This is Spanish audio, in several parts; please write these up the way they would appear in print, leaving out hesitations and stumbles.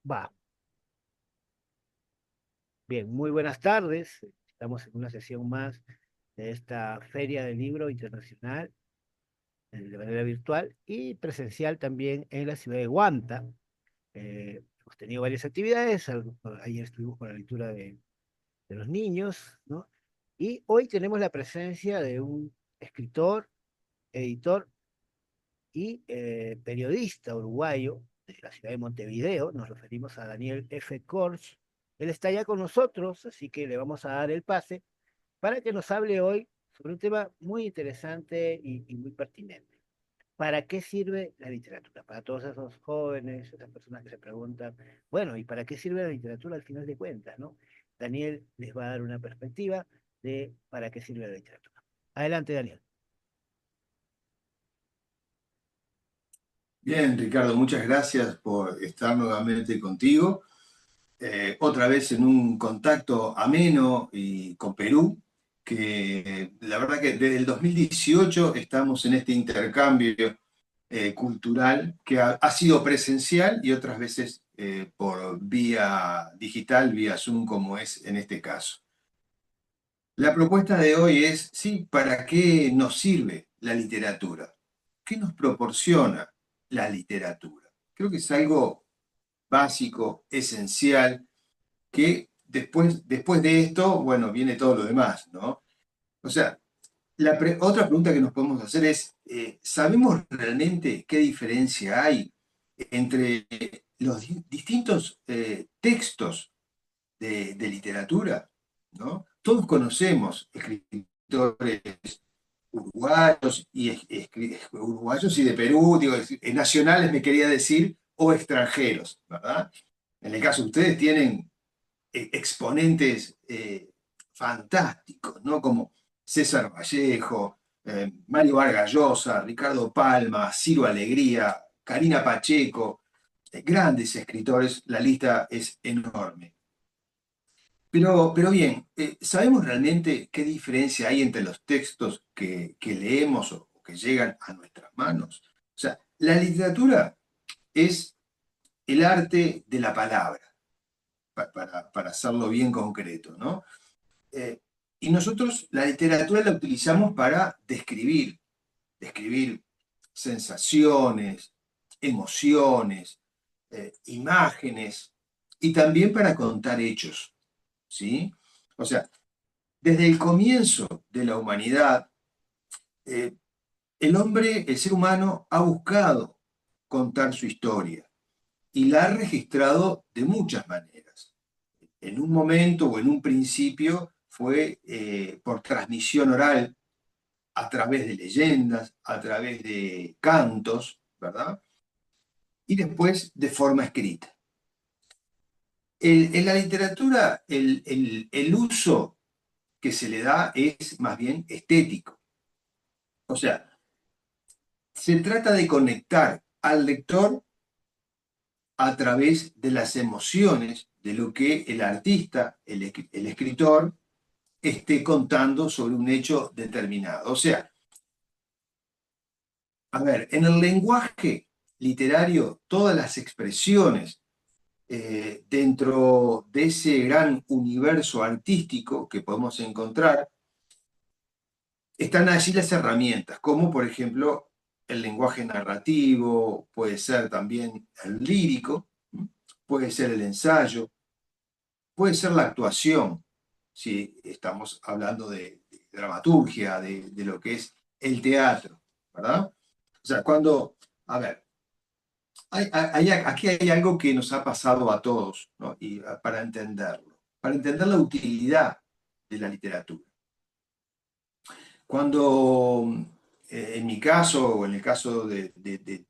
Va, bien, muy buenas tardes. Estamos en una sesión más de esta Feria del Libro Internacional, de manera virtual y presencial también en la ciudad de Huanta. Hemos tenido varias actividades. Ayer estuvimos con la lectura de los niños, ¿no? Y hoy tenemos la presencia de un escritor, editor y periodista uruguayo de la ciudad de Montevideo. Nos referimos a Daniel F. Korch. Él está ya con nosotros, así que le vamos a dar el pase para que nos hable hoy sobre un tema muy interesante y muy pertinente. ¿Para qué sirve la literatura? Para todos esos jóvenes, esas personas que se preguntan, bueno, ¿y para qué sirve la literatura al final de cuentas, no? Daniel les va a dar una perspectiva de para qué sirve la literatura. Adelante, Daniel. Bien, Ricardo, muchas gracias por estar nuevamente contigo, otra vez en un contacto ameno y con Perú, que la verdad que desde el 2018 estamos en este intercambio cultural que ha sido presencial y otras veces por vía digital, vía Zoom, como es en este caso. La propuesta de hoy es, sí, ¿para qué nos sirve la literatura? ¿Qué nos proporciona la literatura? Creo que es algo básico, esencial, que después de esto, bueno, viene todo lo demás, ¿no? O sea, otra pregunta que nos podemos hacer es, ¿sabemos realmente qué diferencia hay entre los distintos textos de literatura? ¿No? Todos conocemos escritores uruguayos y de Perú, digo, nacionales me quería decir, o extranjeros, ¿verdad? En el caso de ustedes tienen exponentes fantásticos, ¿no? Como César Vallejo, Mario Vargas Llosa, Ricardo Palma, Ciro Alegría, Karina Pacheco, grandes escritores, la lista es enorme. Pero bien, ¿sabemos realmente qué diferencia hay entre los textos que leemos o que llegan a nuestras manos? O sea, la literatura es el arte de la palabra, para hacerlo bien concreto, ¿no? Eh, y nosotros la literatura la utilizamos para describir sensaciones, emociones, imágenes, y también para contar hechos, ¿sí? O sea, desde el comienzo de la humanidad, eh, el ser humano, ha buscado contar su historia y la ha registrado de muchas maneras. En un momento o en un principio fue por transmisión oral, a través de leyendas, a través de cantos, ¿verdad? Y después de forma escrita. En la literatura, el uso que se le da es más bien estético. O sea, se trata de conectar al lector a través de las emociones de lo que el artista, el escritor, esté contando sobre un hecho determinado. O sea, a ver, en el lenguaje literario, todas las expresiones dentro de ese gran universo artístico que podemos encontrar, están allí las herramientas, como por ejemplo el lenguaje narrativo, puede ser también el lírico, puede ser el ensayo, puede ser la actuación, si estamos hablando de dramaturgia, de lo que es el teatro, ¿verdad? O sea, a ver, aquí hay algo que nos ha pasado a todos, ¿no? Y para entenderlo, para entender la utilidad de la literatura. Cuando en mi caso o en el caso de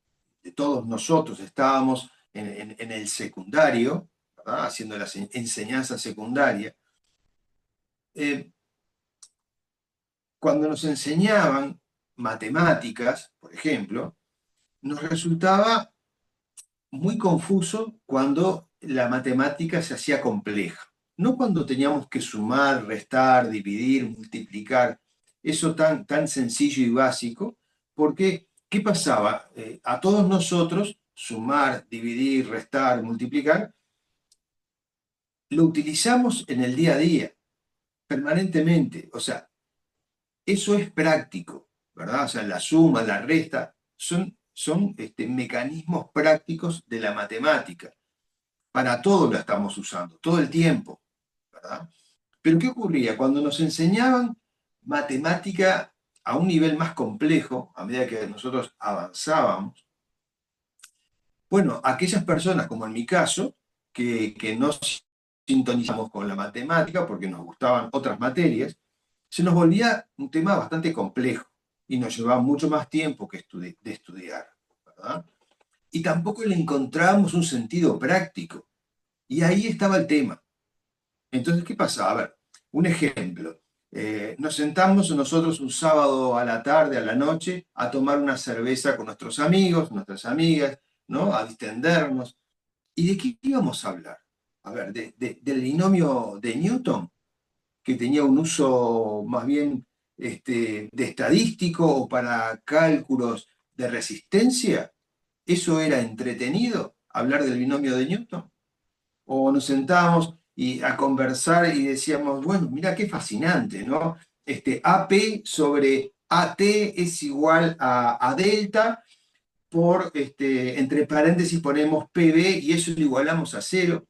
todos nosotros estábamos en el secundario, ¿verdad? Haciendo la enseñanza secundaria, eh, cuando nos enseñaban matemáticas, por ejemplo, nos resultaba muy confuso cuando la matemática se hacía compleja. No cuando teníamos que sumar, restar, dividir, multiplicar, eso tan sencillo y básico, porque ¿qué pasaba? A todos nosotros, sumar, dividir, restar, multiplicar, lo utilizamos en el día a día, permanentemente. O sea, eso es práctico, ¿verdad? O sea, la suma, la resta, son mecanismos prácticos de la matemática. Para todo lo estamos usando, todo el tiempo, ¿verdad? Pero ¿qué ocurría? Cuando nos enseñaban matemática a un nivel más complejo, a medida que nosotros avanzábamos, bueno, aquellas personas, como en mi caso, que no sintonizamos con la matemática porque nos gustaban otras materias, se nos volvía un tema bastante complejo y nos llevaba mucho más tiempo de estudiar, ¿verdad? Y tampoco le encontrábamos un sentido práctico. Y ahí estaba el tema. Entonces, ¿qué pasaba? A ver, un ejemplo. Nos sentamos nosotros un sábado a la tarde, a la noche, a tomar una cerveza con nuestros amigos, nuestras amigas, ¿no? A distendernos. ¿Y de qué íbamos a hablar? A ver, del binomio de Newton, que tenía un uso más bien de estadístico o para cálculos de resistencia. ¿Eso era entretenido, hablar del binomio de Newton? O nos sentábamos a conversar y decíamos, bueno, mira qué fascinante, ¿no? AP sobre AT es igual a delta, entre paréntesis ponemos PB y eso lo igualamos a cero.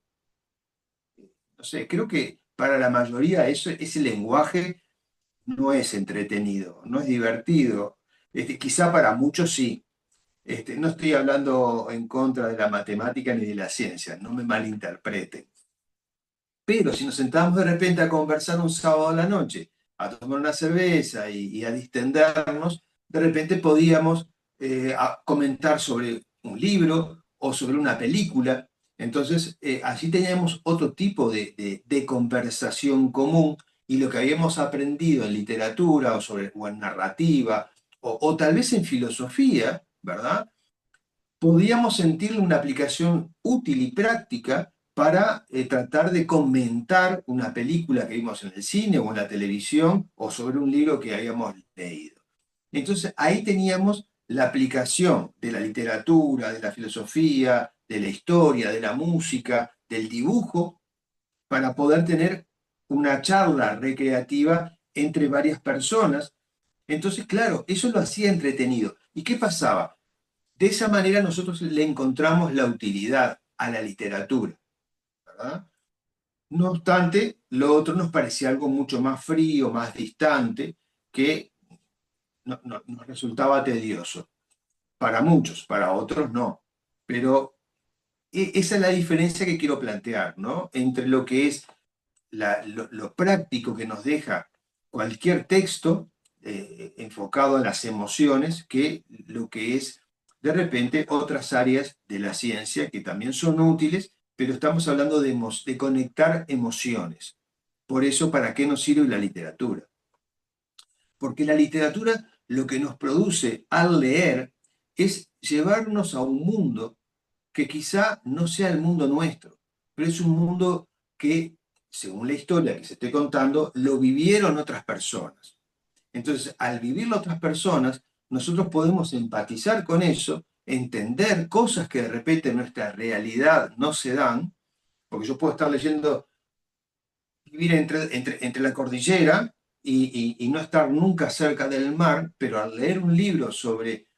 No sé, creo que para la mayoría ese lenguaje no es entretenido, no es divertido. Quizá para muchos sí. No estoy hablando en contra de la matemática ni de la ciencia, no me malinterpreten. Pero si nos sentábamos de repente a conversar un sábado a la noche, a tomar una cerveza y a distendernos, de repente podíamos comentar sobre un libro o sobre una película. Entonces, allí teníamos otro tipo de conversación común y lo que habíamos aprendido en literatura o en narrativa o tal vez en filosofía, ¿verdad? Podíamos sentirle una aplicación útil y práctica para tratar de comentar una película que vimos en el cine o en la televisión o sobre un libro que habíamos leído. Entonces ahí teníamos la aplicación de la literatura, de la filosofía, de la historia, de la música, del dibujo, para poder tener una charla recreativa entre varias personas. Entonces, claro, eso lo hacía entretenido. ¿Y qué pasaba? De esa manera nosotros le encontramos la utilidad a la literatura, ¿verdad? No obstante, lo otro nos parecía algo mucho más frío, más distante, que nos resultaba tedioso. Para muchos, para otros no. Pero esa es la diferencia que quiero plantear, ¿no? Entre lo que es lo práctico que nos deja cualquier texto enfocado a las emociones que lo que es de repente otras áreas de la ciencia que también son útiles, pero estamos hablando de conectar emociones. Por eso, ¿para qué nos sirve la literatura? Porque la literatura lo que nos produce al leer es llevarnos a un mundo que quizá no sea el mundo nuestro, pero es un mundo que, según la historia que se esté contando, lo vivieron otras personas. Entonces, al vivirlo otras personas, nosotros podemos empatizar con eso, entender cosas que de repente en nuestra realidad no se dan, porque yo puedo estar leyendo, vivir entre la cordillera y no estar nunca cerca del mar, pero al leer un libro sobre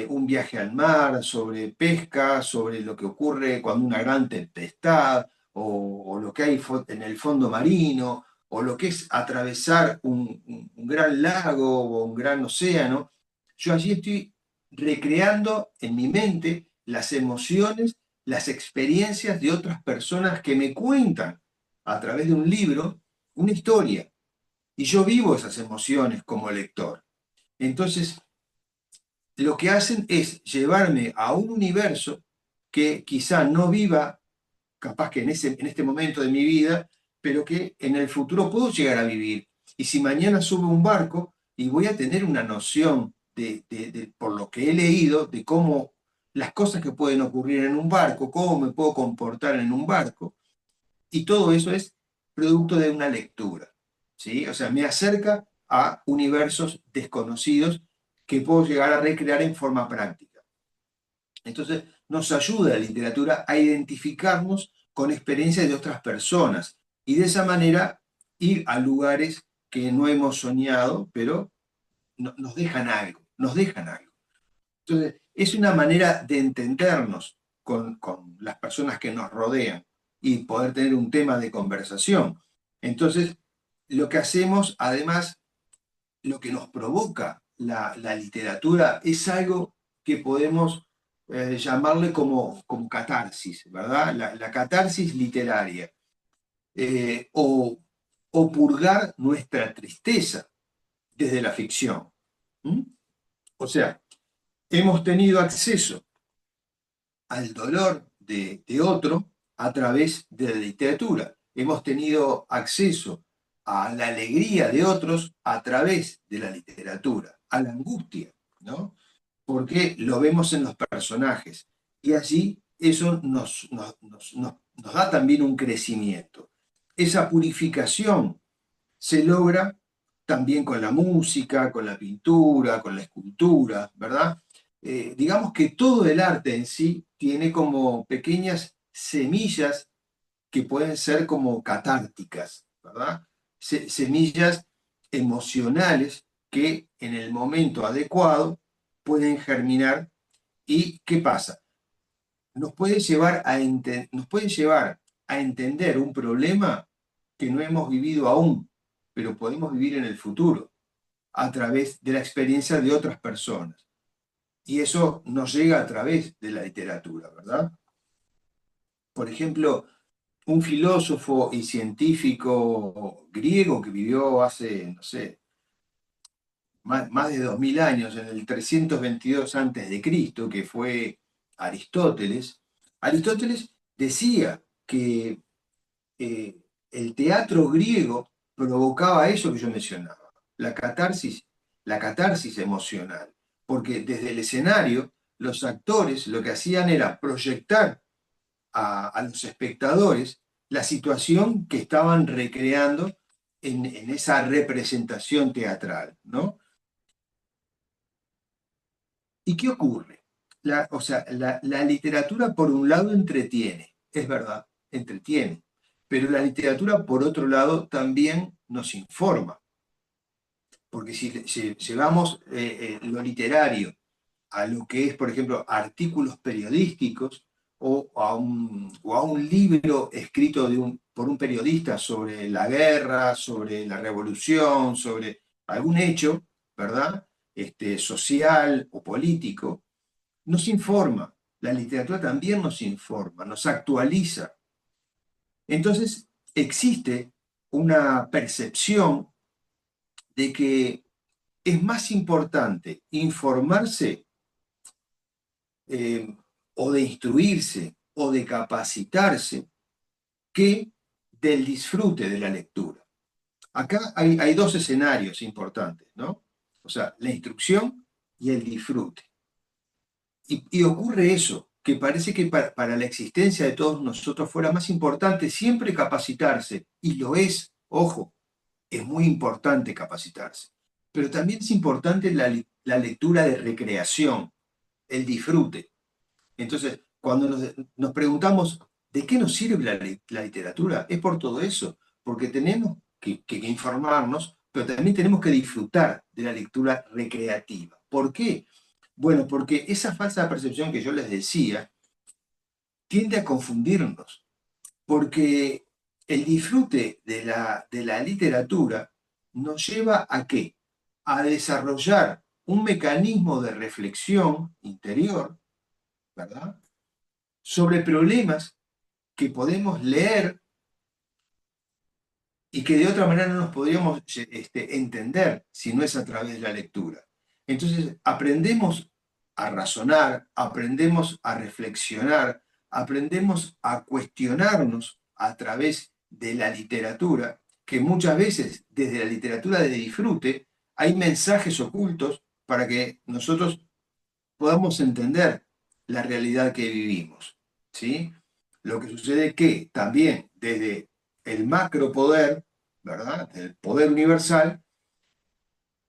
un viaje al mar, sobre pesca, sobre lo que ocurre cuando una gran tempestad, o lo que hay en el fondo marino, o lo que es atravesar un gran lago o un gran océano, yo allí estoy recreando en mi mente las emociones, las experiencias de otras personas que me cuentan a través de un libro una historia. Y yo vivo esas emociones como lector. Entonces, lo que hacen es llevarme a un universo que quizá no viva, capaz que en este momento de mi vida, pero que en el futuro puedo llegar a vivir. Y si mañana subo un barco y voy a tener una noción por lo que he leído, de cómo las cosas que pueden ocurrir en un barco, cómo me puedo comportar en un barco, y todo eso es producto de una lectura, ¿sí? O sea, me acerca a universos desconocidos que puedo llegar a recrear en forma práctica. Entonces, nos ayuda la literatura a identificarnos con experiencias de otras personas y de esa manera ir a lugares que no hemos soñado, pero nos dejan algo, nos dejan algo. Entonces, es una manera de entendernos con las personas que nos rodean y poder tener un tema de conversación. Entonces, lo que hacemos, además, lo que nos provoca la literatura es algo que podemos llamarle como catarsis, ¿verdad? La catarsis literaria, eh, o, o purgar nuestra tristeza desde la ficción. ¿Mm? O sea, hemos tenido acceso al dolor de otro a través de la literatura. Hemos tenido acceso a la alegría de otros a través de la literatura, a la angustia, ¿no? Porque lo vemos en los personajes. Y allí eso nos da también un crecimiento. Esa purificación se logra también con la música, con la pintura, con la escultura, ¿verdad? Digamos que todo el arte en sí tiene como pequeñas semillas que pueden ser como catárticas, ¿verdad? Semillas emocionales que en el momento adecuado pueden germinar. ¿Y qué pasa? Nos puede llevar a entender un problema que no hemos vivido aún, pero podemos vivir en el futuro a través de la experiencia de otras personas. Y eso nos llega a través de la literatura, ¿verdad? Por ejemplo, un filósofo y científico griego que vivió hace, no sé, más de 2000 años, en el 322 antes de Cristo, que fue Aristóteles. Aristóteles decía que eh, el teatro griego provocaba eso que yo mencionaba, la catarsis emocional, porque desde el escenario los actores lo que hacían era proyectar a los espectadores la situación que estaban recreando en esa representación teatral, ¿no? ¿Y qué ocurre? O sea, la literatura por un lado entretiene, es verdad, entretiene, pero la literatura por otro lado también nos informa, porque si llevamos lo literario a lo que es, por ejemplo, artículos periodísticos o a un libro escrito por un periodista sobre la guerra, sobre la revolución, sobre algún hecho, ¿verdad? Social o político, nos informa. La literatura también nos informa, nos actualiza. Entonces, existe una percepción de que es más importante informarse eh, o de instruirse o de capacitarse que del disfrute de la lectura. Acá hay dos escenarios importantes, ¿no? O sea, la instrucción y el disfrute. Y ocurre eso, que parece que para la existencia de todos nosotros fuera más importante siempre capacitarse, y lo es, ojo, es muy importante capacitarse, pero también es importante la lectura de recreación, el disfrute. Entonces, cuando nos preguntamos de qué nos sirve la literatura, es por todo eso, porque tenemos que informarnos, pero también tenemos que disfrutar de la lectura recreativa. ¿Por qué? Bueno, porque esa falsa percepción que yo les decía tiende a confundirnos, porque el disfrute de la literatura nos lleva a qué? A desarrollar un mecanismo de reflexión interior, ¿verdad? Sobre problemas que podemos leer y que de otra manera no nos podríamos entender si no es a través de la lectura. Entonces, aprendemos a razonar, aprendemos a reflexionar, aprendemos a cuestionarnos a través de la literatura, que muchas veces desde la literatura de disfrute hay mensajes ocultos para que nosotros podamos entender la realidad que vivimos, ¿sí? Lo que sucede es que también desde el macropoder, ¿verdad? El poder universal,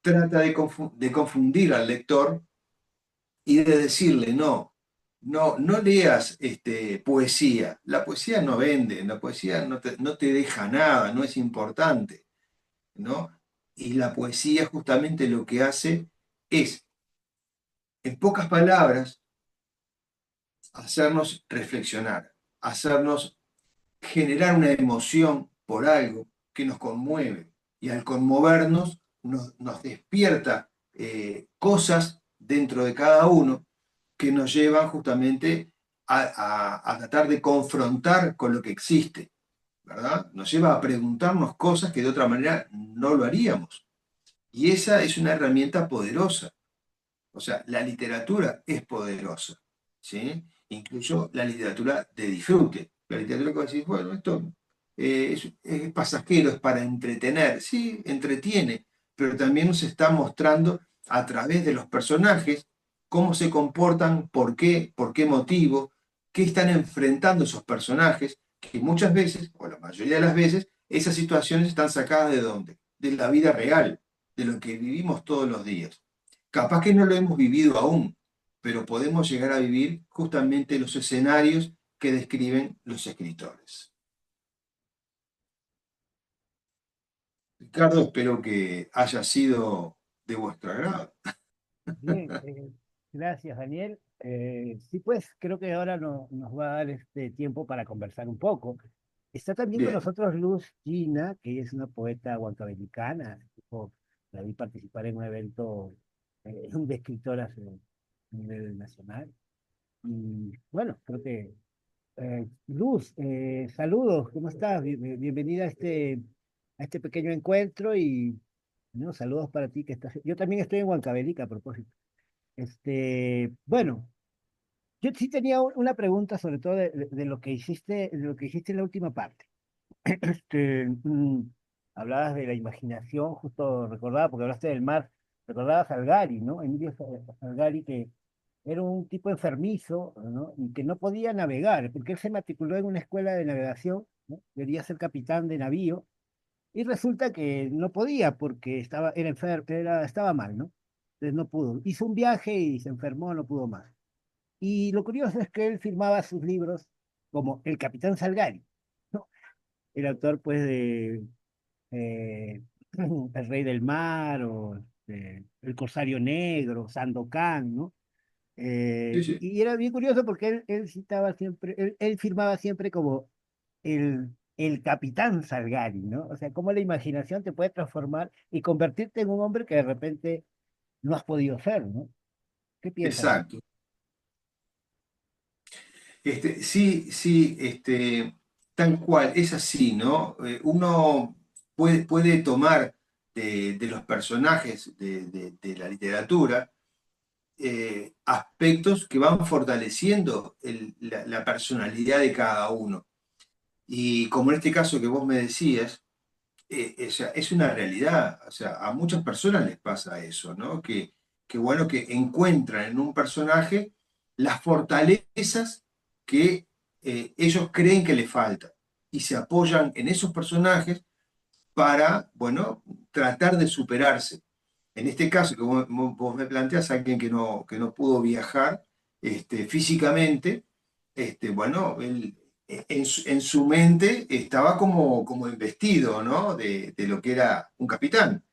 trata de confundir al lector y de decirle, no, no leas poesía. La poesía no vende, la poesía no te deja nada, no es importante, ¿no? Y la poesía justamente lo que hace es, en pocas palabras, hacernos reflexionar, hacernos generar una emoción por algo que nos conmueve. Y al conmovernos nos despierta cosas dentro de cada uno que nos llevan justamente a tratar de confrontar con lo que existe, ¿verdad? Nos lleva a preguntarnos cosas que de otra manera no lo haríamos. Y esa es una herramienta poderosa. O sea, la literatura es poderosa, ¿sí? Incluso la literatura de disfrute. La literatura que vos decís, bueno, esto es pasajero, es para entretener. Sí, entretiene, pero también nos está mostrando a través de los personajes cómo se comportan, por qué motivo, qué están enfrentando esos personajes, que muchas veces, o la mayoría de las veces, esas situaciones están sacadas ¿de dónde? De la vida real, de lo que vivimos todos los días. Capaz que no lo hemos vivido aún, pero podemos llegar a vivir justamente los escenarios que describen los escritores. Ricardo, espero que haya sido de vuestro agrado. Bien, gracias, Daniel. Sí, pues creo que ahora nos va a dar este tiempo para conversar un poco. Está también con Bien, nosotros Luz Gina, que ella es una poeta huancabelicana. La vi participar en un evento de escritoras a nivel nacional. Y bueno, creo que Luz, saludos, ¿cómo estás? Bienvenida a este pequeño encuentro y ¿no? Saludos para ti que estás. Yo también estoy en Huancavelica a propósito. Bueno, yo sí tenía una pregunta sobre todo de lo que hiciste, de lo que dijiste en la última parte. Hablabas de la imaginación, justo recordaba, porque hablaste del mar, recordabas a Salgari, ¿no? Emilio Salgari, que era un tipo enfermizo, ¿no? Y que no podía navegar, porque él se matriculó en una escuela de navegación, ¿no? Quería ser capitán de navío, y resulta que no podía porque era enfermo, estaba mal, ¿no? Entonces no pudo. Hizo un viaje y se enfermó, no pudo más. Y lo curioso es que él firmaba sus libros como El Capitán Salgari, ¿no? El autor, pues, de El Rey del Mar o El Corsario Negro, Sandokan, ¿no? sí, sí, Y era bien curioso porque él citaba siempre, él firmaba siempre como el Capitán Salgari, ¿no? O sea, cómo la imaginación te puede transformar y convertirte en un hombre que de repente no has podido ser, ¿no? ¿Qué piensas? exacto. Sí, sí, tal cual, es así, ¿no? Uno puede tomar de los personajes de la literatura aspectos que van fortaleciendo la personalidad de cada uno. Y como en este caso que vos me decías, o sea, es una realidad, o sea, a muchas personas les pasa eso, ¿no? Que bueno, que encuentran en un personaje las fortalezas que ellos creen que les faltan y se apoyan en esos personajes para, bueno, tratar de superarse. En este caso que vos me planteas, alguien que no pudo viajar físicamente, bueno, él en su mente estaba como investido, ¿no? De lo que era un capitán.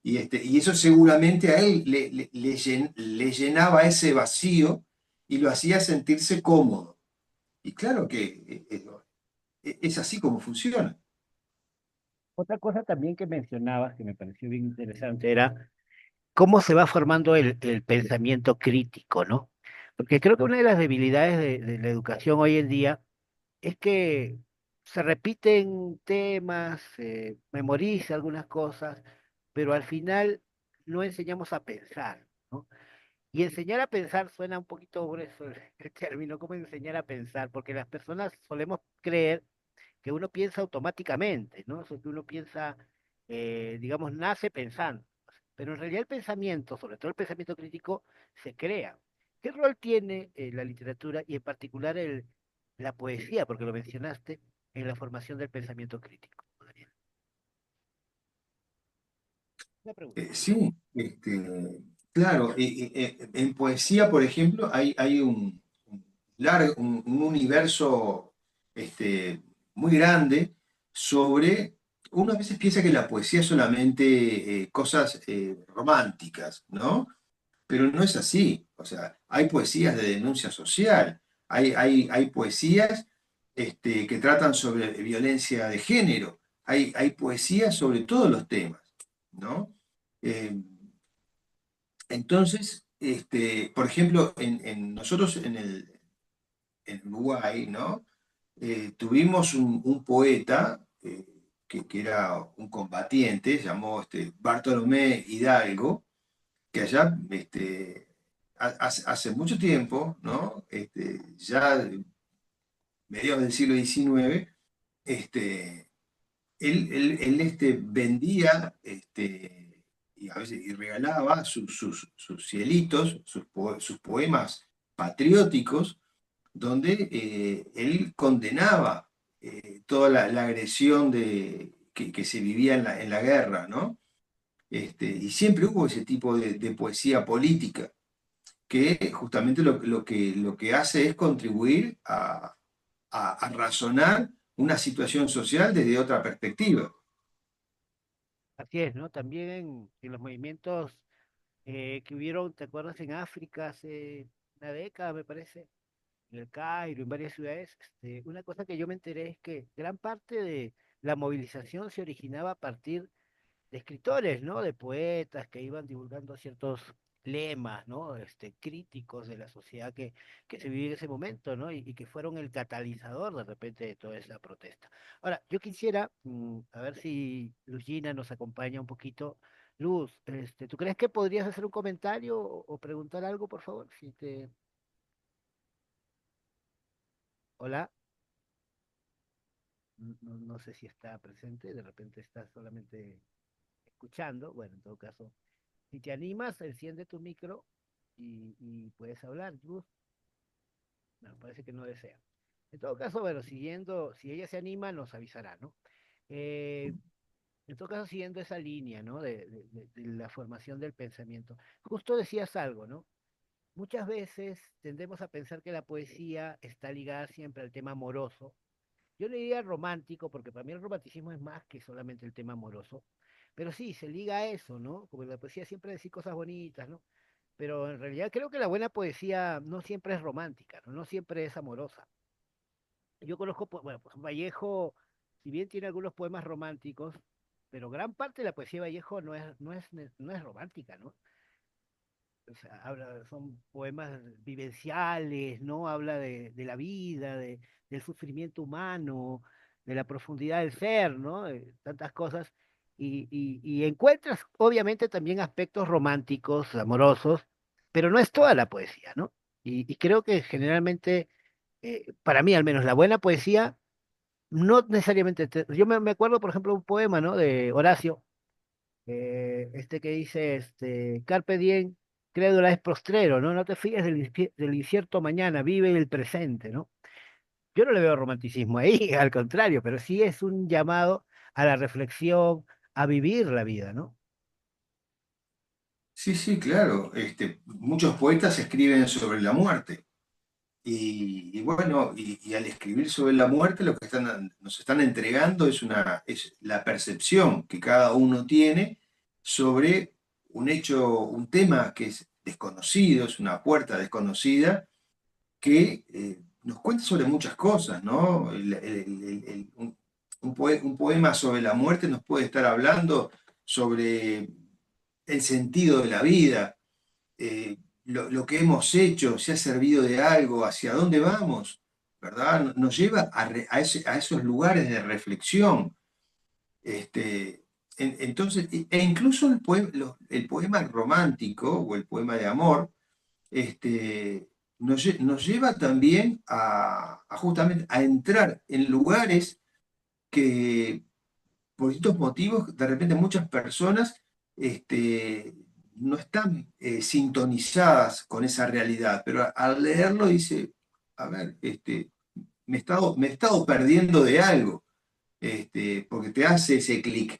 Y eso seguramente a él le llenaba ese vacío y lo hacía sentirse cómodo. Y claro que es así como funciona. Otra cosa también que mencionabas, que me pareció bien interesante, era cómo se va formando el pensamiento crítico, ¿no? Porque creo que una de las debilidades de la educación hoy en día es que se repiten temas, se memoriza algunas cosas, pero al final no enseñamos a pensar, ¿no? Y enseñar a pensar suena un poquito grueso el término, ¿cómo enseñar a pensar? Porque las personas solemos creer que uno piensa automáticamente, ¿no? Eso que uno piensa, digamos, nace pensando. Pero en realidad el pensamiento, sobre todo el pensamiento crítico, se crea. ¿Qué rol tiene la literatura y en particular la poesía, porque lo mencionaste, en la formación del pensamiento crítico, Daniel? Una pregunta. Sí, claro, en poesía, por ejemplo, hay un universo muy grande sobre... Uno a veces piensa que la poesía es solamente cosas románticas, ¿no? Pero no es así. O sea, hay poesías de denuncia social, hay poesías que tratan sobre violencia de género, hay poesías sobre todos los temas, ¿no? Eh, entonces, por ejemplo, nosotros en Uruguay, ¿no? Tuvimos un poeta que era un combatiente, se llamó Bartolomé Hidalgo, que allá hace mucho tiempo, ¿no? Ya mediados del siglo XIX, este, él vendía y a veces y regalaba sus cielitos, sus poemas patrióticos, donde él condenaba toda la agresión que se vivía en la guerra, ¿no? Y siempre hubo ese tipo de poesía política que justamente lo que hace es contribuir a razonar una situación social desde otra perspectiva. Así es, ¿no? También en los movimientos que hubieron, ¿te acuerdas? En África hace una década, me parece, en el Cairo, en varias ciudades, una cosa que yo me enteré es que gran parte de la movilización se originaba a partir de escritores, ¿no? De poetas que iban divulgando ciertos lemas, ¿no? Críticos de la sociedad que se vivía en ese momento, ¿no? Y que fueron el catalizador de repente de toda esa protesta. Ahora, yo quisiera, a ver si Lugina nos acompaña un poquito. Luz, ¿tú crees que podrías hacer un comentario o preguntar algo, por favor? Si te... Hola, no sé si está presente, de repente está solamente escuchando. Bueno, en todo caso, si te animas, enciende tu micro y puedes hablar, Luz. No, parece que no desea. En todo caso, bueno, siguiendo, si ella se anima, nos avisará, ¿no? Eh, en todo caso, siguiendo esa línea, ¿no? De la formación del pensamiento. Justo decías algo, ¿no? Muchas veces tendemos a pensar que la poesía está ligada siempre al tema amoroso. Yo le diría romántico, porque para mí el romanticismo es más que solamente el tema amoroso. Pero sí, se liga a eso, ¿no? Como la poesía siempre decir cosas bonitas, ¿no? Pero en realidad creo que la buena poesía no siempre es romántica, ¿no? No siempre es amorosa. Yo conozco, bueno, por ejemplo, Vallejo, si bien tiene algunos poemas románticos, pero gran parte de la poesía de Vallejo no es romántica, ¿no? O sea, son poemas vivenciales, ¿no? Habla de la vida, del sufrimiento humano, de la profundidad del ser, ¿no? De tantas cosas. Y encuentras, obviamente, también aspectos románticos, amorosos, pero no es toda la poesía, ¿no? Y creo que generalmente, para mí al menos, la buena poesía, no necesariamente, yo me acuerdo, por ejemplo, un poema, ¿no? De Horacio que dice, Carpe diem, crédula es postrero, ¿no? No te fíes del incierto mañana, vive el presente, ¿no? Yo no le veo romanticismo ahí, al contrario, pero sí es un llamado a la reflexión, a vivir la vida, ¿no? Sí, sí, claro. Muchos poetas escriben sobre la muerte. Y bueno, y al escribir sobre la muerte, lo que nos están entregando es la percepción que cada uno tiene sobre un hecho, un tema que es desconocido, es una puerta desconocida, que nos cuenta sobre muchas cosas, ¿no? Un poema sobre la muerte nos puede estar hablando sobre el sentido de la vida, lo que hemos hecho, si ha servido de algo, hacia dónde vamos, ¿verdad? Nos lleva a esos lugares de reflexión. Entonces, incluso el poema romántico o el poema de amor, nos lleva también a justamente a entrar en lugares que por distintos motivos, de repente muchas personas no están sintonizadas con esa realidad, pero al leerlo dice, a ver, me he estado perdiendo de algo, porque te hace ese clic.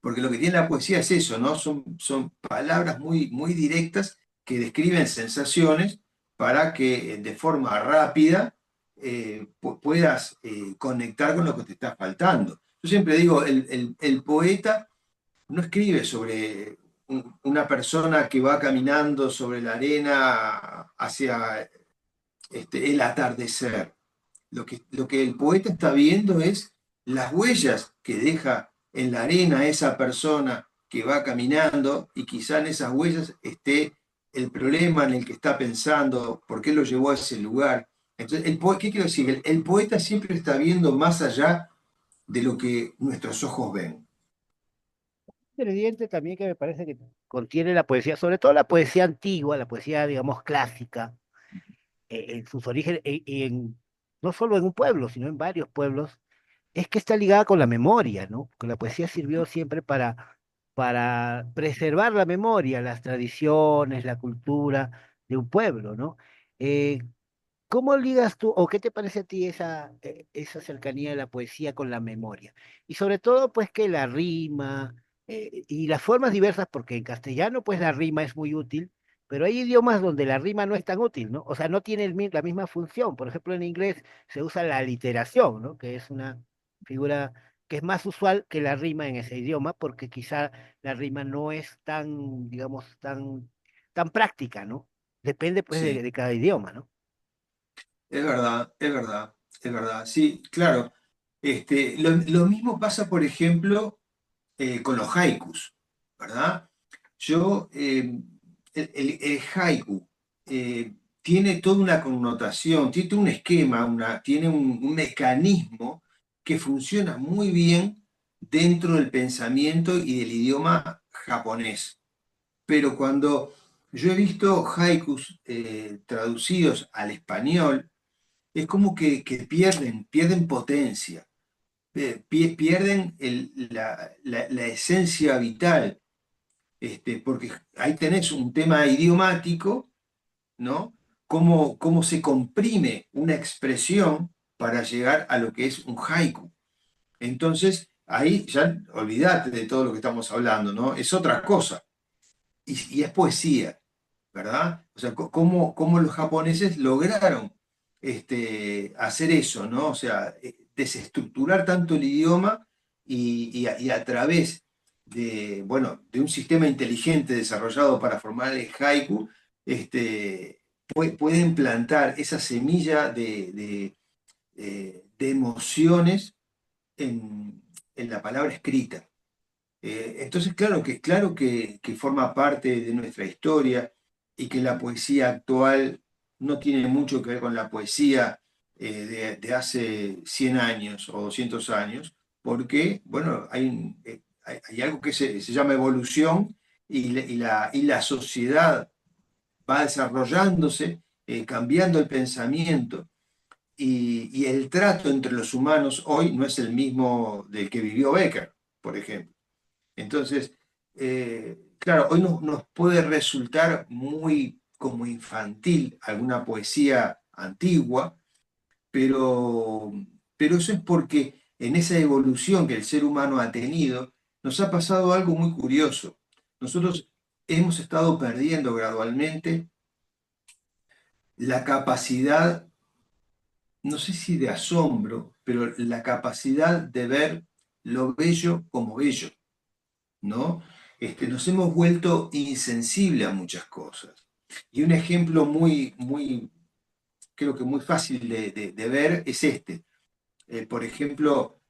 Porque lo que tiene la poesía es eso, ¿no? Son palabras muy, muy directas que describen sensaciones para que de forma rápida puedas conectar con lo que te está faltando. Yo siempre digo, el poeta no escribe sobre una persona que va caminando sobre la arena hacia el atardecer. Lo que el poeta está viendo es las huellas que deja en la arena esa persona que va caminando, y quizá en esas huellas esté el problema en el que está pensando, por qué lo llevó a ese lugar. Entonces, ¿qué quiero decir? El poeta siempre está viendo más allá de lo que nuestros ojos ven. Ingrediente también que me parece que contiene la poesía, sobre todo la poesía antigua, la poesía, digamos, clásica, en sus orígenes, no solo en un pueblo, sino en varios pueblos, es que está ligada con la memoria, ¿no? Que la poesía sirvió siempre para preservar la memoria, las tradiciones, la cultura de un pueblo, ¿no? Eh, ¿Cómo ligas tú, o qué te parece a ti esa cercanía de la poesía con la memoria? Y sobre todo, pues que la rima y las formas diversas, porque en castellano, pues la rima es muy útil, pero hay idiomas donde la rima no es tan útil, ¿no? O sea, no tiene la misma función. Por ejemplo, en inglés se usa la aliteración, ¿no? Que es una figura que es más usual que la rima en ese idioma, porque quizá la rima no es tan, digamos, tan práctica, ¿no? Depende, pues, Sí, de cada idioma, ¿no? es verdad, es verdad, es verdad. Sí, claro. Lo mismo pasa, por ejemplo, con los haikus, ¿verdad? Yo, el haiku tiene toda una connotación, tiene todo un esquema, tiene un mecanismo que funciona muy bien dentro del pensamiento y del idioma japonés. Pero cuando yo he visto haikus traducidos al español, es como que pierden potencia, pierden la esencia vital, porque ahí tenés un tema idiomático, ¿no? Cómo se comprime una expresión para llegar a lo que es un haiku. Entonces, ahí ya olvídate de todo lo que estamos hablando, ¿no? Es otra cosa. Y es poesía, ¿verdad? O sea, cómo los japoneses lograron hacer eso, ¿no? O sea, desestructurar tanto el idioma y a través bueno, de un sistema inteligente desarrollado para formar el haiku, pueden plantar esa semilla de emociones en la palabra escrita. Entonces, claro que forma parte de nuestra historia, y que la poesía actual no tiene mucho que ver con la poesía de hace 100 años o 200 años, porque, bueno, hay algo que se llama evolución, y la sociedad va desarrollándose, cambiando el pensamiento, y el trato entre los humanos hoy no es el mismo del que vivió Becker, por ejemplo. Entonces, claro, hoy nos puede resultar muy como infantil alguna poesía antigua, pero, pero eso es porque en esa evolución que el ser humano ha tenido, nos ha pasado algo muy curioso. Nosotros hemos estado perdiendo gradualmente la capacidad, no sé si de asombro, pero la capacidad de ver lo bello como bello, ¿no? Nos hemos vuelto insensibles a muchas cosas. Y un ejemplo creo que muy fácil de ver es este. Por ejemplo,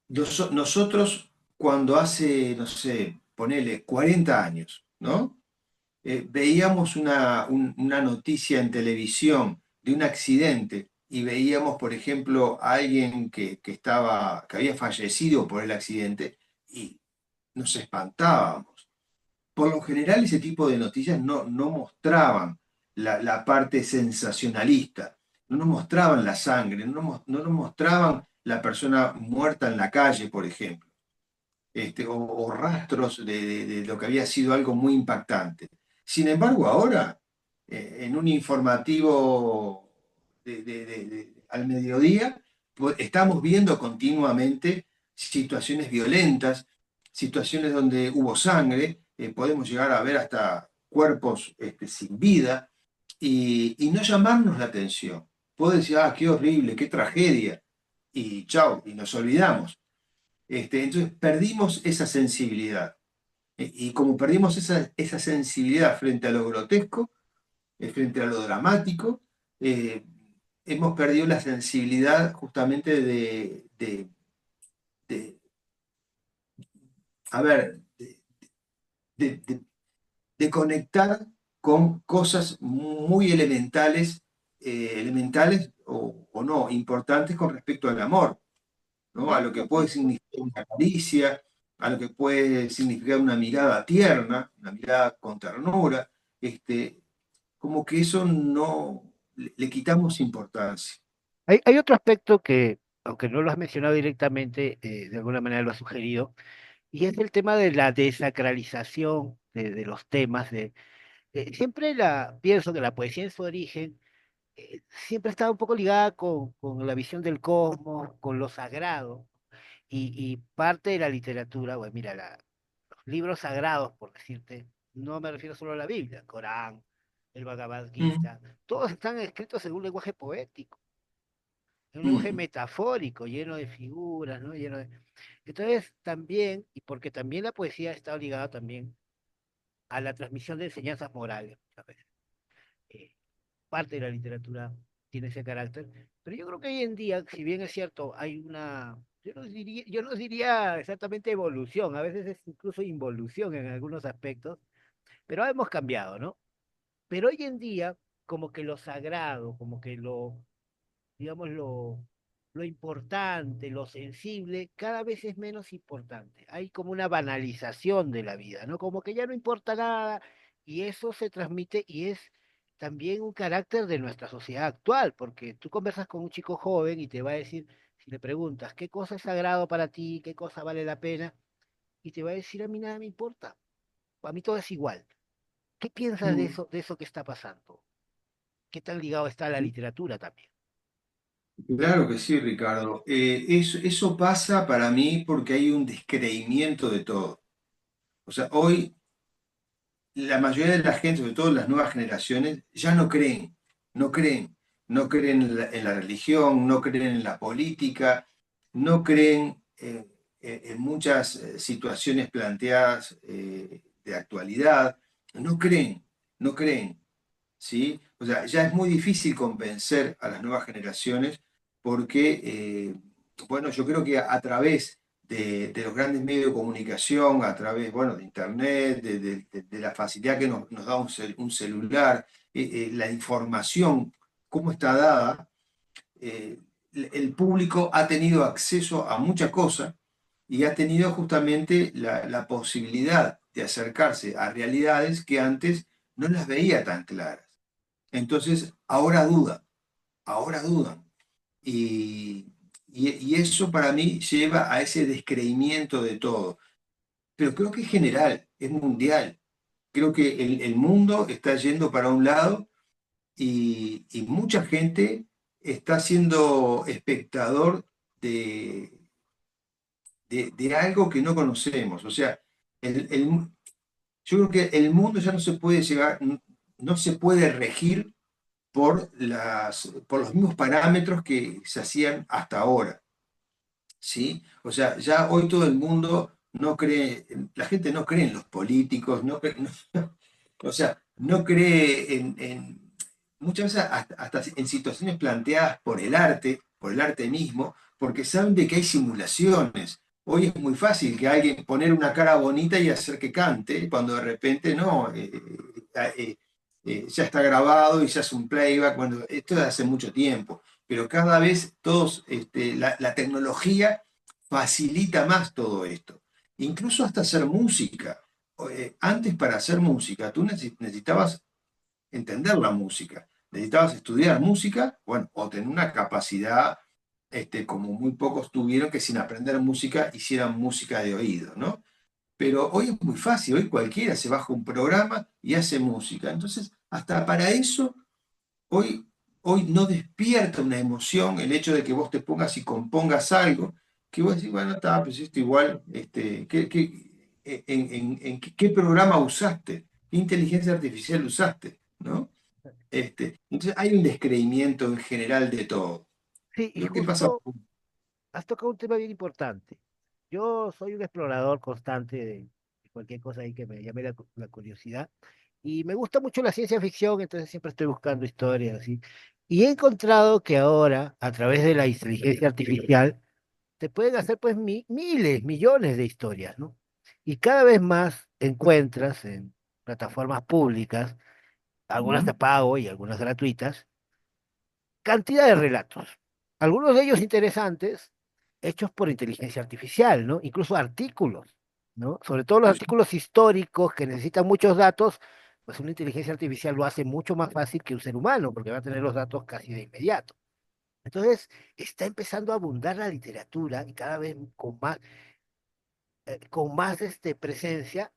nosotros cuando hace, no sé, ponele 40 años, ¿no? Veíamos una noticia en televisión de un accidente, y veíamos, por ejemplo, a alguien que había fallecido por el accidente, y nos espantábamos. Por lo general, ese tipo de noticias no mostraban la parte sensacionalista, no nos mostraban la sangre, no nos mostraban la persona muerta en la calle, por ejemplo, o rastros de lo que había sido algo muy impactante. Sin embargo, ahora, en un informativo al mediodía, pues, estamos viendo continuamente situaciones violentas, situaciones donde hubo sangre, podemos llegar a ver hasta cuerpos sin vida. y no llamarnos la atención. Puedo decir, ah, qué horrible, qué tragedia, y chao, y nos olvidamos. Entonces perdimos esa sensibilidad. Y como perdimos esa sensibilidad frente a lo grotesco, frente a lo dramático, eh, hemos perdido la sensibilidad justamente de, a ver, de- de- de conectar con cosas muy elementales o no, importantes con respecto al amor, ¿no? A Sí, lo que no, puede sí. significar una caricia, a lo que puede significar una mirada tierna, una mirada con ternura, como que eso no le quitamos importancia. Hay otro aspecto que, aunque no lo has mencionado directamente, de alguna manera lo has sugerido, y es el tema de la desacralización de los temas. Siempre pienso que la poesía en su origen siempre ha estado un poco ligada con la visión del cosmos, con lo sagrado, y parte de la literatura, bueno, mira, los libros sagrados, por decirte, no me refiero solo a la Biblia, el Corán, el Bhagavad Mm, Gita, todos están escritos en un lenguaje poético, en un lenguaje mm, metafórico, lleno de figuras, ¿no? Entonces, también, y porque también la poesía está ligada también a la transmisión de enseñanzas morales, muchas veces. Eh, Parte de la literatura tiene ese carácter, pero yo creo que hoy en día, si bien es cierto, hay yo no diría exactamente evolución, a veces es incluso involución en algunos aspectos, pero hemos cambiado, ¿no? Pero hoy en día, como que lo sagrado, como que digamos, lo importante, lo sensible, cada vez es menos importante. Hay como una banalización de la vida, ¿no? Como que ya no importa nada y eso se transmite y es también un carácter de nuestra sociedad actual, porque tú conversas con un chico joven y te va a decir, si le preguntas, ¿qué cosa es sagrado para ti? ¿Qué cosa vale la pena? Y te va a decir, a mí nada me importa, a mí todo es igual. ¿Qué piensas mm. de eso que está pasando? ¿Qué tan ligado está a la literatura también? Claro que sí, Ricardo. Eso pasa para mí porque hay un descreimiento de todo. O sea, hoy la mayoría de la gente, sobre todo las nuevas generaciones, ya no creen, no creen, no creen en la religión, no creen en la política, no creen en muchas situaciones planteadas de actualidad, no creen, no creen. ¿Sí? O sea, ya es muy difícil convencer a las nuevas generaciones porque, bueno, yo creo que a través de los grandes medios de comunicación, a través, bueno, de Internet, de la facilidad que nos da un celular, la información, cómo está dada, el público ha tenido acceso a mucha cosa y ha tenido justamente la posibilidad de acercarse a realidades que antes no las veía tan claras. Entonces, ahora dudan. Y, y eso para mí lleva a ese descreimiento de todo. Pero creo que es general, es mundial. Creo que el mundo está yendo para un lado y mucha gente está siendo espectador de, de algo que no conocemos. O sea, yo creo que el mundo ya no se puede llegar, no se puede regir por los mismos parámetros que se hacían hasta ahora, ¿sí? O sea, ya hoy todo el mundo no cree, la gente no cree en los políticos, o sea, no cree muchas veces hasta en situaciones planteadas por el arte mismo, porque saben de que hay simulaciones. Hoy es muy fácil que alguien poner una cara bonita y hacer que cante, cuando de repente no, ya está grabado y se hace un playback, cuando esto es hace mucho tiempo, pero cada vez la tecnología facilita más todo esto, incluso hasta hacer música. Antes para hacer música tú necesitabas entender la música, necesitabas estudiar música, bueno, o tener una capacidad como muy pocos tuvieron que sin aprender música hicieran música de oído, ¿no? Pero hoy es muy fácil, hoy cualquiera se baja un programa y hace música. Entonces, hasta para eso, hoy, hoy no despierta una emoción el hecho de que vos te pongas y compongas algo, que vos decís, bueno, está, pues esto igual, ¿qué programa usaste? ¿Qué inteligencia artificial usaste? ¿No? Entonces hay un descreimiento en general de todo. Sí, y Lo que pasa, justo has tocado un tema bien importante. Yo soy un explorador constante de cualquier cosa ahí que me llame la curiosidad. Y me gusta mucho la ciencia ficción, entonces siempre estoy buscando historias así. Y he encontrado que ahora, a través de la inteligencia artificial, se pueden hacer pues miles, millones de historias, ¿no? Y cada vez más encuentras en plataformas públicas, algunas de pago y algunas gratuitas, cantidad de relatos. Algunos de ellos interesantes, hechos por inteligencia artificial, ¿no? Incluso artículos, ¿no? Sobre todo los artículos históricos que necesitan muchos datos, pues una inteligencia artificial lo hace mucho más fácil que un ser humano, porque va a tener los datos casi de inmediato. Entonces, está empezando a abundar la literatura y cada vez con más presencia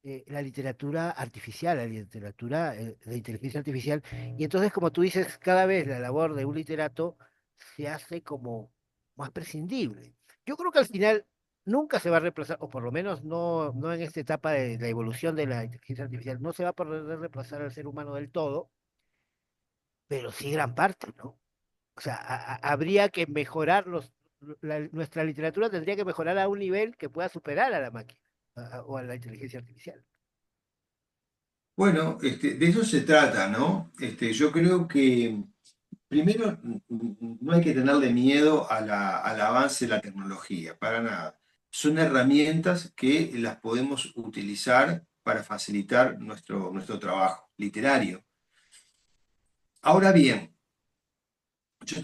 la literatura artificial, la literatura de inteligencia artificial. Y entonces, como tú dices, cada vez la labor de un literato se hace como más prescindible. Yo creo que al final nunca se va a reemplazar, o por lo menos no en esta etapa de la evolución de la inteligencia artificial, no se va a poder reemplazar al ser humano del todo, pero sí gran parte, ¿no? O sea, habría que mejorar nuestra literatura tendría que mejorar a un nivel que pueda superar a la máquina o a la inteligencia artificial. bueno, de eso se trata, ¿no? Yo creo que primero no hay que tenerle miedo al avance de la tecnología, para nada. Son herramientas que las podemos utilizar para facilitar nuestro trabajo literario. Ahora bien,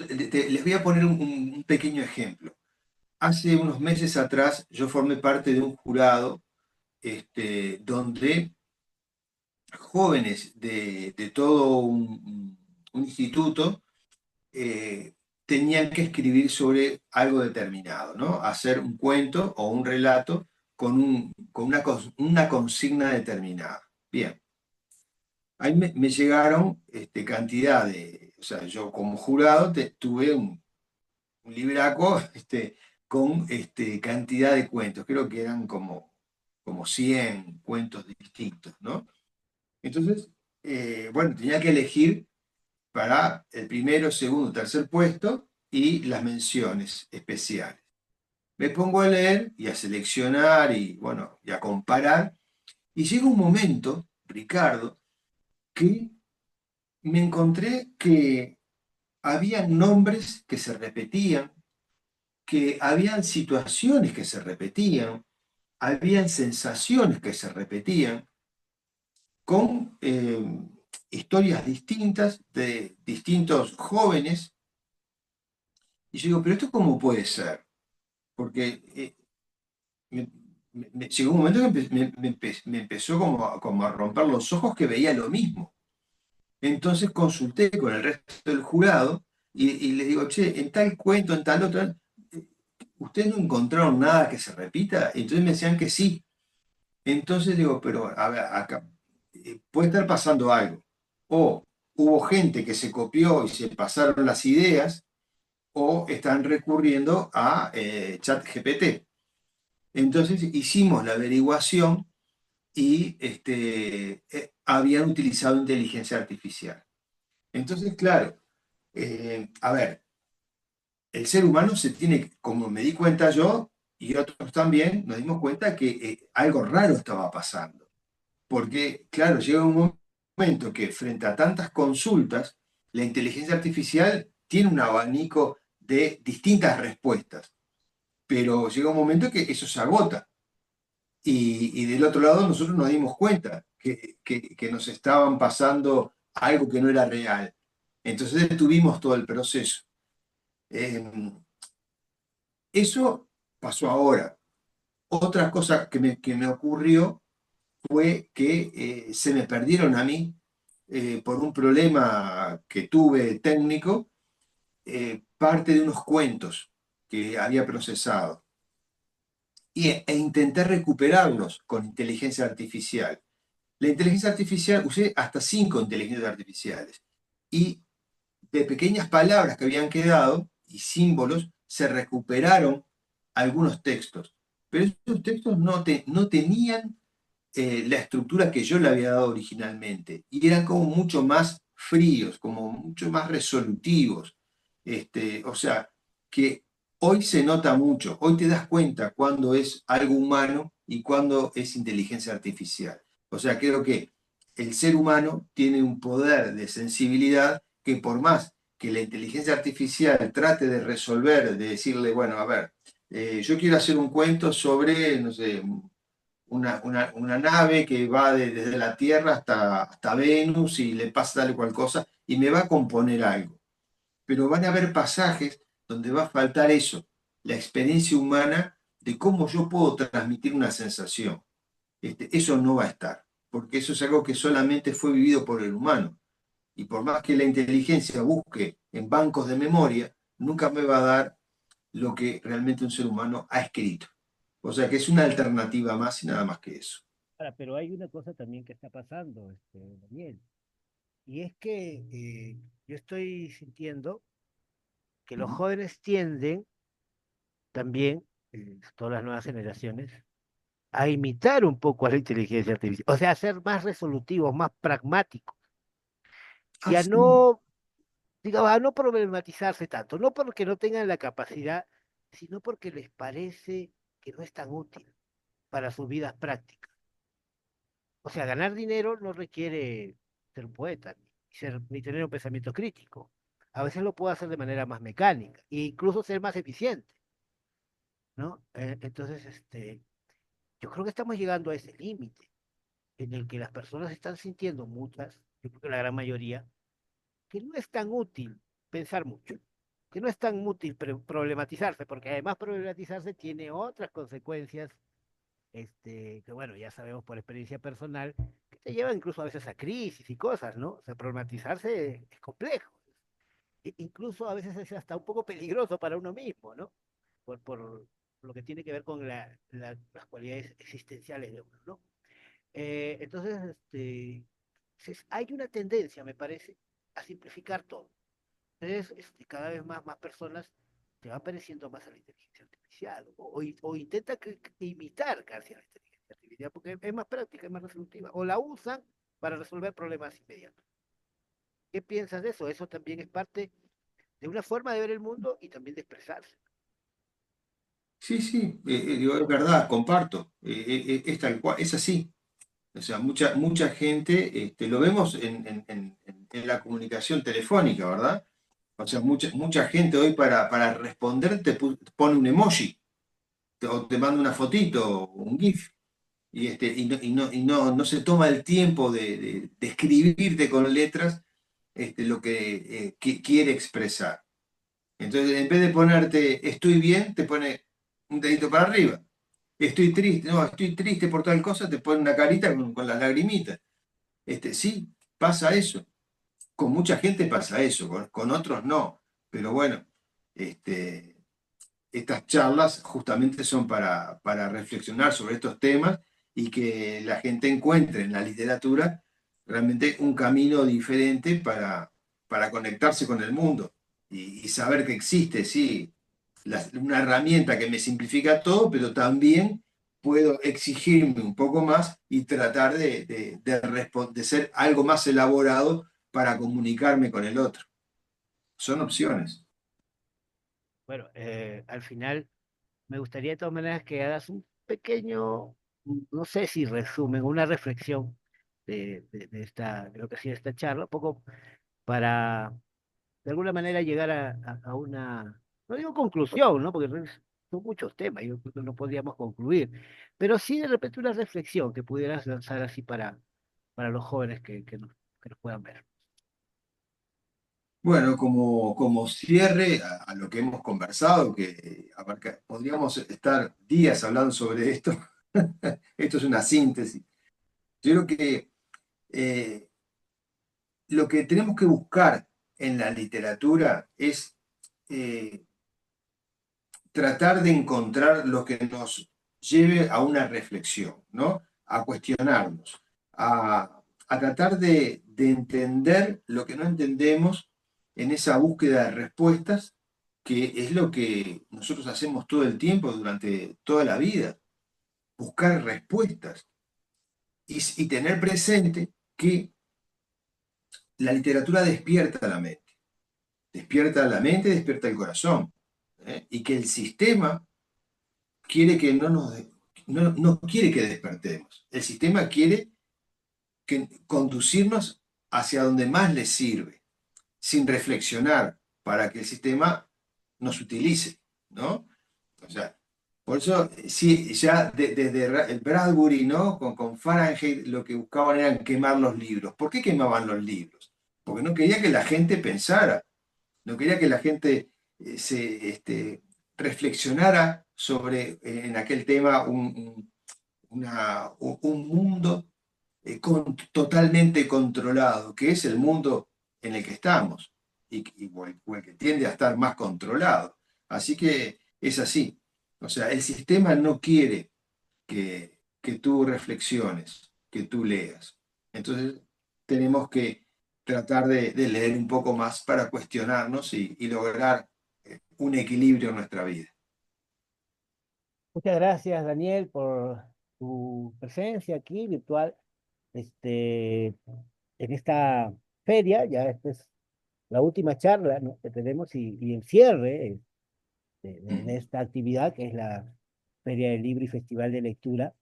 les voy a poner un pequeño ejemplo. Hace unos meses atrás yo formé parte de un jurado donde jóvenes de todo un instituto tenían que escribir sobre algo determinado, ¿no? Hacer un cuento o un relato con una consigna determinada. Bien, ahí me llegaron cantidad o sea, yo como jurado tuve un libraco con cantidad de cuentos, creo que eran como 100 cuentos distintos, ¿no? Entonces, bueno, tenía que elegir para el primero, segundo, tercer puesto y las menciones especiales. Me pongo a leer y a seleccionar y, bueno, y a comparar. Y llega un momento, Ricardo, que me encontré que había nombres que se repetían, que habían situaciones que se repetían, habían sensaciones que se repetían, con historias distintas de distintos jóvenes. Y yo digo, pero esto cómo puede ser, porque me, llegó un momento que me empezó como a romper los ojos que veía lo mismo. Entonces consulté con el resto del jurado y les digo, che, en tal cuento, en tal otro, ¿ustedes no encontraron nada que se repita? Y entonces me decían que sí. Entonces digo, pero a ver, acá puede estar pasando algo. O hubo gente que se copió y se pasaron las ideas, o están recurriendo a ChatGPT. Entonces hicimos la averiguación y habían utilizado inteligencia artificial. Entonces, claro, a ver, el ser humano se tiene, como me di cuenta yo y otros también, nos dimos cuenta que algo raro estaba pasando. Porque, claro, llega un momento que frente a tantas consultas, la inteligencia artificial tiene un abanico de distintas respuestas, pero llega un momento que eso se agota. Y del otro lado nosotros nos dimos cuenta que nos estaban pasando algo que no era real. Entonces detuvimos todo el proceso. Eh, Eso pasó ahora. Otra cosa que me ocurrió fue que se me perdieron a mí por un problema que tuve técnico, parte de unos cuentos que había procesado e intenté recuperarlos con inteligencia artificial. La inteligencia artificial, usé hasta 5 inteligencias artificiales y de pequeñas palabras que habían quedado y símbolos se recuperaron algunos textos, pero esos textos no tenían la estructura que yo le había dado originalmente y eran como mucho más fríos, como mucho más resolutivos. O sea, que hoy se nota mucho, hoy te das cuenta cuando es algo humano y cuando es inteligencia artificial. O sea, creo que el ser humano tiene un poder de sensibilidad que por más que la inteligencia artificial trate de resolver, de decirle, bueno, a ver, yo quiero hacer un cuento sobre, no sé, una nave que va desde la Tierra hasta Venus y le pasa tal cual cosa y me va a componer algo. Pero van a haber pasajes donde va a faltar eso, la experiencia humana de cómo yo puedo transmitir una sensación. Eso no va a estar, porque eso es algo que solamente fue vivido por el humano. Y por más que la inteligencia busque en bancos de memoria, nunca me va a dar lo que realmente un ser humano ha escrito. O sea que es una alternativa más y nada más que eso. Ahora, pero hay una cosa también que está pasando, Daniel, y es que yo estoy sintiendo que los Ujú. jóvenes tienden también, todas las nuevas generaciones, a imitar un poco a la inteligencia artificial, o sea, a ser más resolutivos, más pragmáticos, y Ah, a sí. no, digamos, a no problematizarse tanto, no porque no tengan la capacidad, sino porque les parece que no es tan útil para sus vidas prácticas. O sea, ganar dinero no requiere ser un poeta, ni tener un pensamiento crítico. A veces lo puedo hacer de manera más mecánica e incluso ser más eficiente, ¿no? Entonces, yo creo que estamos llegando a ese límite en el que las personas están sintiendo muchas, yo creo que la gran mayoría, que no es tan útil pensar mucho, que no es tan útil problematizarse, porque además problematizarse tiene otras consecuencias, que bueno, ya sabemos por experiencia personal, que te llevan incluso a veces a crisis y cosas, ¿no? O sea, problematizarse es complejo. Incluso a veces es hasta un poco peligroso para uno mismo, ¿no? Por lo que tiene que ver con las cualidades existenciales de uno, ¿no? Entonces, hay una tendencia, me parece, a simplificar todo. Entonces, cada vez más personas te van pareciendo más a la inteligencia artificial o intenta imitar casi a la inteligencia artificial porque es más práctica, es más resolutiva. O la usan para resolver problemas inmediatos. ¿Qué piensas de eso? Eso también es parte de una forma de ver el mundo y también de expresarse. Sí, sí, digo, es verdad, comparto. Es tal cual, es así. O sea, mucha gente, lo vemos en la comunicación telefónica, ¿verdad? O sea, mucha gente hoy para responder pone un emoji o te manda una fotito o un GIF y no se toma el tiempo de escribirte con letras lo que quiere expresar. Entonces, en vez de ponerte estoy bien, te pone un dedito para arriba. Estoy triste, no, estoy triste por tal cosa, te pone una carita con las lagrimitas. Sí, pasa eso. Con mucha gente pasa eso, con otros no. Pero bueno, este, estas charlas justamente son para reflexionar sobre estos temas y que la gente encuentre en la literatura realmente un camino diferente para conectarse con el mundo y saber que existe, sí, una herramienta que me simplifica todo, pero también puedo exigirme un poco más y tratar de ser algo más elaborado para comunicarme con el otro. Son opciones. Bueno, al final me gustaría de todas maneras que hagas un pequeño, no sé si resumen, una reflexión de esta, creo que sí, de esta charla, un poco para de alguna manera llegar a una, no digo conclusión, ¿no? Porque son muchos temas, yo creo que no podríamos concluir, pero sí de repente una reflexión que pudieras lanzar así para los jóvenes que nos puedan ver. Bueno, como cierre a lo que hemos conversado, que podríamos estar días hablando sobre esto, esto es una síntesis. Yo creo que eh, lo que tenemos que buscar en la literatura es eh, tratar de encontrar lo que nos lleve a una reflexión, ¿no? A cuestionarnos, a tratar de entender lo que no entendemos en esa búsqueda de respuestas, que es lo que nosotros hacemos todo el tiempo, durante toda la vida, buscar respuestas y tener presente que la literatura despierta la mente, despierta el corazón, ¿eh? Y que el sistema quiere que no quiere que despertemos. El sistema quiere conducirnos hacia donde más le sirve, sin reflexionar, para que el sistema nos utilice, ¿no? O sea, por eso, sí, ya desde el Bradbury, ¿no? Con Fahrenheit, lo que buscaban era quemar los libros. ¿Por qué quemaban los libros? Porque no quería que la gente pensara, no quería que la gente reflexionara sobre, en aquel tema, un mundo totalmente controlado, que es el mundo en el que estamos, o el que tiende a estar más controlado. Así que es así. O sea, el sistema no quiere que tú reflexiones, que tú leas. Entonces, tenemos que tratar de leer un poco más para cuestionarnos y lograr un equilibrio en nuestra vida. Muchas gracias, Daniel, por tu presencia aquí virtual, este, en esta feria. Ya esta es la última charla, ¿no?, que tenemos y el cierre de esta actividad que es la Feria del Libro y Festival de Lectura.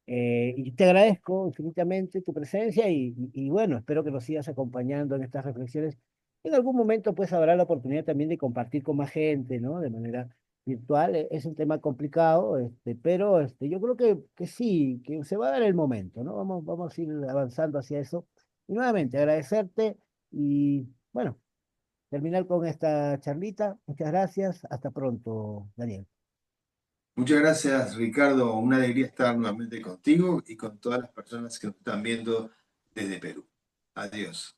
Y te agradezco infinitamente tu presencia y bueno, espero que nos sigas acompañando en estas reflexiones. En algún momento pues habrá la oportunidad también de compartir con más gente, ¿no? De manera virtual. Es un tema complicado, pero yo creo que sí, que se va a dar el momento, ¿no? Vamos a ir avanzando hacia eso. Y nuevamente agradecerte y bueno, terminar con esta charlita. Muchas gracias. Hasta pronto, Daniel. Muchas gracias, Ricardo. Una alegría estar nuevamente contigo y con todas las personas que nos están viendo desde Perú. Adiós.